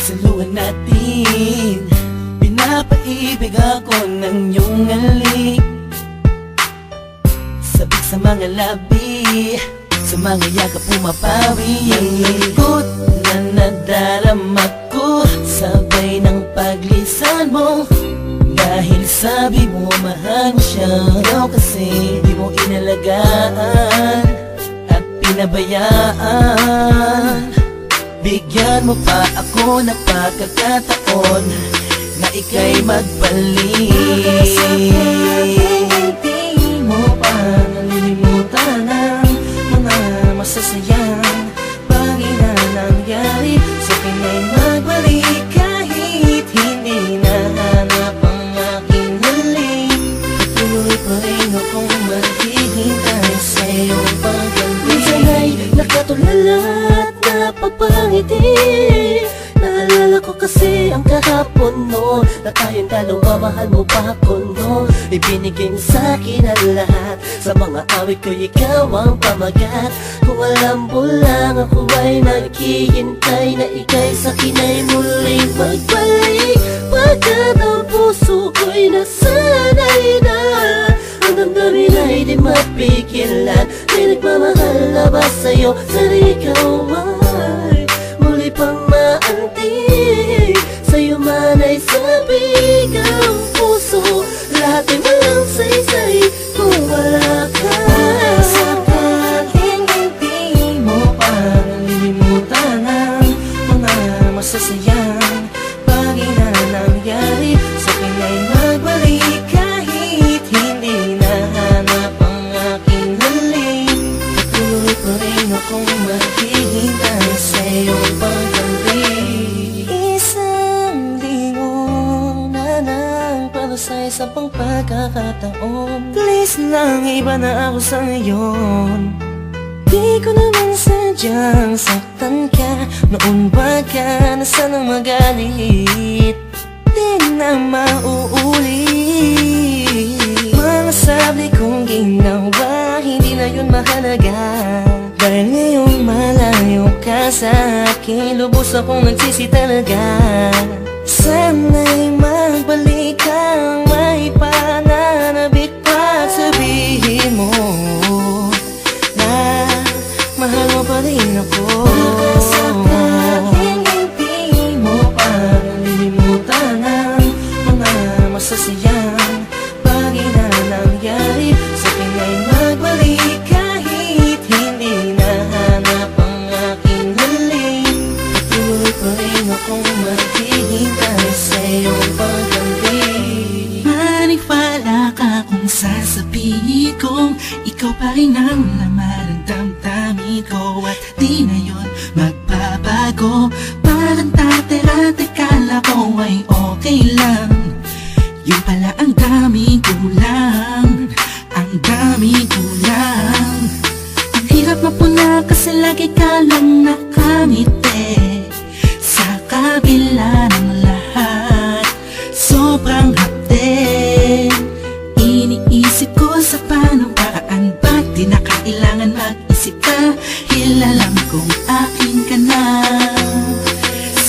Saluhan natin, pinapaibig ako ng iyong halik. Sabik sa mga labi, sa mga yakap pumapawi. Ang lungkot na nadarama ko, sabay ng paglisan mo. Dahil sabi mo mahal mo siya, ikaw kasi di mo inalagaan at pinabayaan. Bigyan mo pa ako ng pagkakataon na ika'y magbalik. Hindi mo pa nalilimutan ang mga masasayang bagay na nangyari. Sa pinay magbalik kahit hindi nahanap ang aking halik. Tuloy pa rin akong maghihintay sa iyong pagbalik. Minsan ay nakatulala at napapangiti. Naalala ko kasi ang kahapon noon, na tayong dalawa, mahal mo pa ako noon. Ibinigay mo sa'kin ang lahat, sa mga awit ko ikaw ang pamagat. Kung alam mo lang ako ay naghihintay na ika'y sa'kin ay muling magbalik. Pagkat ang puso ko'y nasanay na, ang damdamin ay di mapigilan. May nagmamahal na ba sa'yo, sana ikaw ay muli pang maantig. Sa'yo man ay sabik ang puso, lahat ay walang saysay kung wala ka. Sakaling hindi mo pa nalilimutan ang mga masasayang bagay na nangyari. Sa pinay magbalik kahit hindi nahanap ang aking halik. Patuloy pa rin akong maghihintay sa iyong pagbalik. Isang linggo na nang para sa isa pang pagkakataon. Please lang, iba na ako sa ngayon. Di ko naman sadyang saktan ka, noon ba ka na sanang magalit? Di na mauulit. Mga sabi kong ginawa, hindi na yun mahalaga. Dahil ngayong malayo ka sa akin, lubos akong nagsisi talaga. Sana'y magbalik kang may pananabik pa. Sabihin mo na mahal mo pa rin ako. Sakaling hindi mo pa nalilimutan ang mga masasayang bagay na nangyari. Sa pinay magbalik kahit hindi nahanap ang aking halik. Patuloy pa rin akong maghihintay sa iyong pagbalik. Maniwala ka kung sasabihin kong ikaw pa rin ang laman ng damdamin ko, at di na yun magbabago. Parang dati-dati kala ko ay okay lang, yun pala ang daming kulang, ang daming kulang. Ang hirap mapuna kasi lagi ka lang nakangiti. Sa kabila ng lahat, sobrang hapde. Iniisip ko sa paanong paraan, ba't di na kailangan mag-isip ka? Alam kong akin ka na,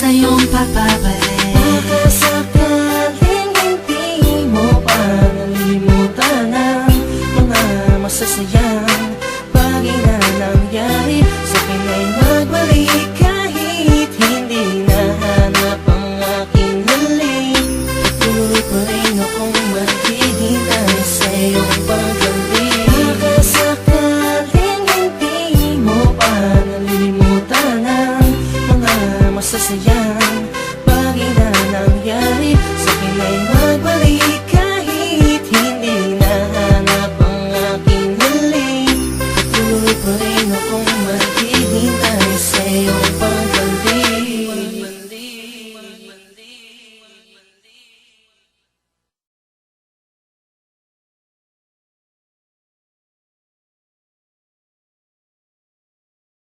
sa'yong papabalik. Baka sakaling hindi mo pa nalilimutan ang mga masasayang bagay na nangyari. Sa pinay magbalik kahit hindi nahanap ang aking halik. Patuloy pa rin akong maghihintay sa iyong pagbalik. Baka sakaling hindi mo pa nalilimutan ang mga masasayang bagay na nangyari. Sa pinay magbalik